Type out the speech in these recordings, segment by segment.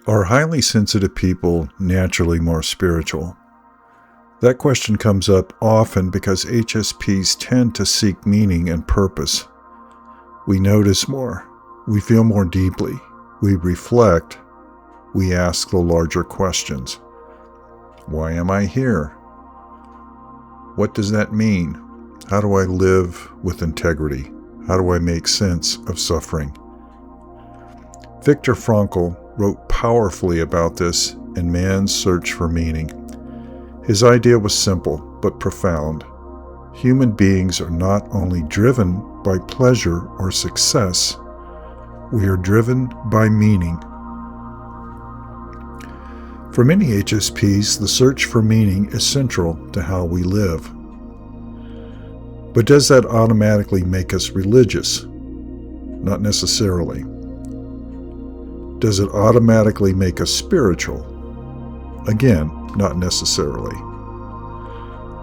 Are highly sensitive people naturally more spiritual? That question comes up often because HSPs tend to seek meaning and purpose. We notice more. We feel more deeply. We reflect. We ask the larger questions. Why am I here? What does that mean? How do I live with integrity? How do I make sense of suffering? Viktor Frankl wrote powerfully about this in Man's Search for Meaning. His idea was simple but profound. Human beings are not only driven by pleasure or success, we are driven by meaning. For many HSPs, the search for meaning is central to how we live. But does that automatically make us religious? Not necessarily. Does it automatically make us spiritual? Again, not necessarily.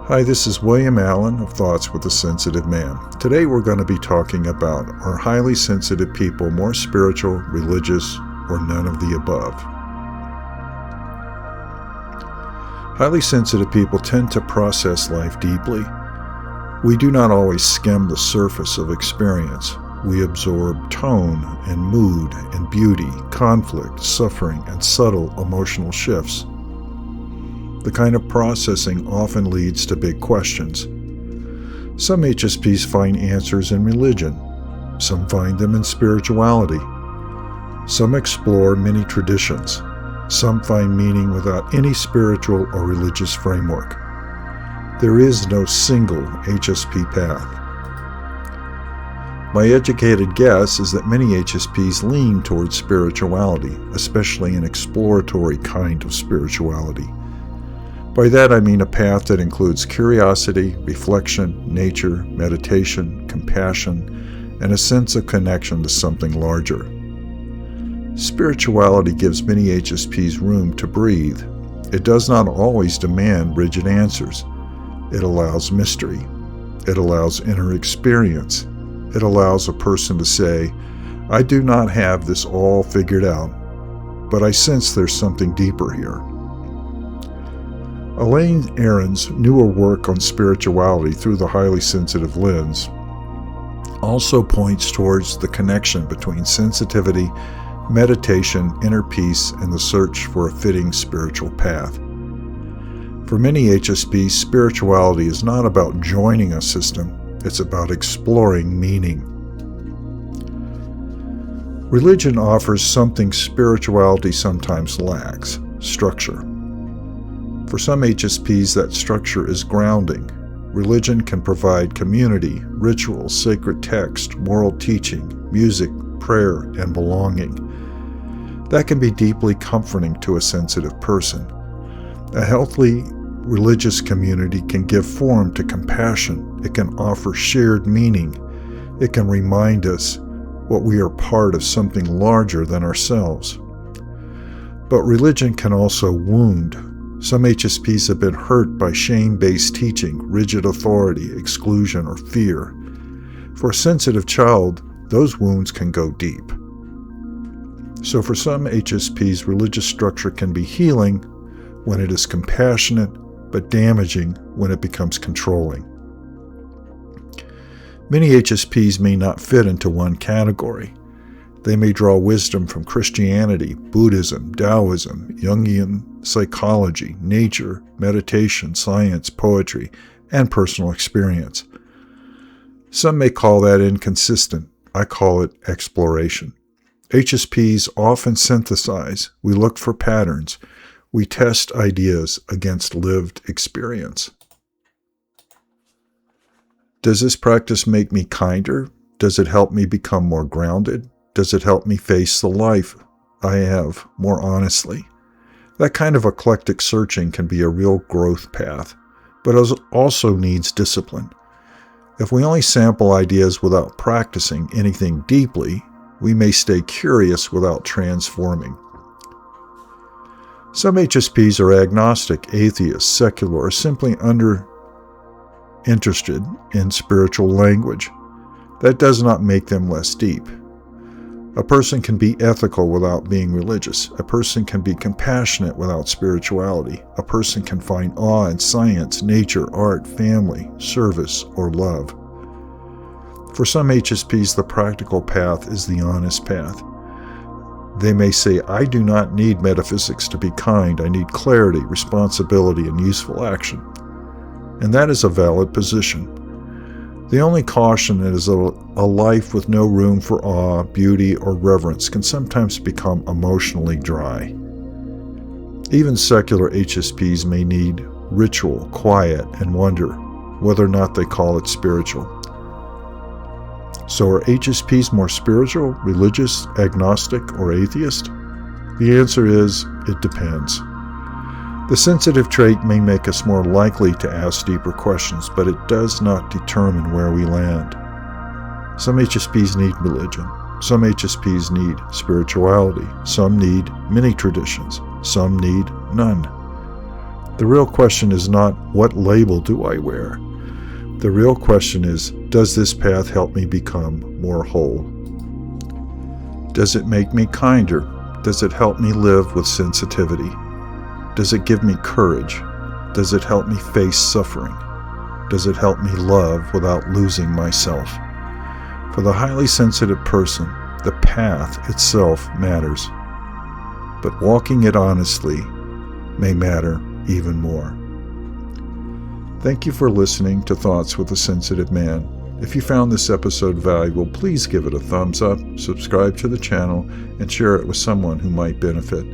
Hi, this is William Allen of Thoughts with a Sensitive Man. Today we're going to be talking about, are highly sensitive people more spiritual, religious, or none of the above? Highly sensitive people tend to process life deeply. We do not always skim the surface of experience. We absorb tone and mood and beauty, conflict, suffering, and subtle emotional shifts. The kind of processing often leads to big questions. Some HSPs find answers in religion. Some find them in spirituality. Some explore many traditions. Some find meaning without any spiritual or religious framework. There is no single HSP path. My educated guess is that many HSPs lean towards spirituality, especially an exploratory kind of spirituality. By that I mean a path that includes curiosity, reflection, nature, meditation, compassion, and a sense of connection to something larger. Spirituality gives many HSPs room to breathe. It does not always demand rigid answers. It allows mystery. It allows inner experience. It allows a person to say, I do not have this all figured out, but I sense there's something deeper here. Elaine Aron's newer work on spirituality through the highly sensitive lens also points towards the connection between sensitivity, meditation, inner peace, and the search for a fitting spiritual path. For many HSPs, spirituality is not about joining a system. It's about exploring meaning. Religion offers something spirituality sometimes lacks: structure. For some HSPs, that structure is grounding. Religion can provide community, rituals, sacred text, moral teaching, music, prayer, and belonging. That can be deeply comforting to a sensitive person. A healthy religious community can give form to compassion. It can offer shared meaning. It can remind us what we are part of something larger than ourselves. But religion can also wound. Some HSPs have been hurt by shame-based teaching, rigid authority, exclusion, or fear. For a sensitive child, those wounds can go deep. So for some HSPs, religious structure can be healing when it is compassionate, but damaging when it becomes controlling. Many HSPs may not fit into one category. They may draw wisdom from Christianity, Buddhism, Taoism, Jungian psychology, nature, meditation, science, poetry, and personal experience. Some may call that inconsistent. I call it exploration. HSPs often synthesize. We look for patterns. We test ideas against lived experience. Does this practice make me kinder? Does it help me become more grounded? Does it help me face the life I have more honestly? That kind of eclectic searching can be a real growth path, but it also needs discipline. If we only sample ideas without practicing anything deeply, we may stay curious without transforming. Some HSPs are agnostic, atheists, secular, or simply interested in spiritual language. That does not make them less deep. A person can be ethical without being religious. A person can be compassionate without spirituality. A person can find awe in science, nature, art, family, service, or love. For some HSPs, the practical path is the honest path. They may say, I do not need metaphysics to be kind. I need clarity, responsibility, and useful action. And that is a valid position. The only caution is a life with no room for awe, beauty, or reverence can sometimes become emotionally dry. Even secular HSPs may need ritual, quiet, and wonder, whether or not they call it spiritual. So are HSPs more spiritual, religious, agnostic, or atheist? The answer is, it depends. The sensitive trait may make us more likely to ask deeper questions, but it does not determine where we land. Some HSPs need religion. Some HSPs need spirituality. Some need many traditions. Some need none. The real question is not, what label do I wear? The real question is, does this path help me become more whole? Does it make me kinder? Does it help me live with sensitivity? Does it give me courage? Does it help me face suffering? Does it help me love without losing myself? For the highly sensitive person, the path itself matters, but walking it honestly may matter even more. Thank you for listening to Thoughts with a Sensitive Man. If you found this episode valuable, please give it a thumbs up, subscribe to the channel, and share it with someone who might benefit.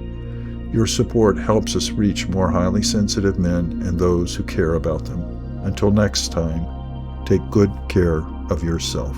Your support helps us reach more highly sensitive men and those who care about them. Until next time, take good care of yourself.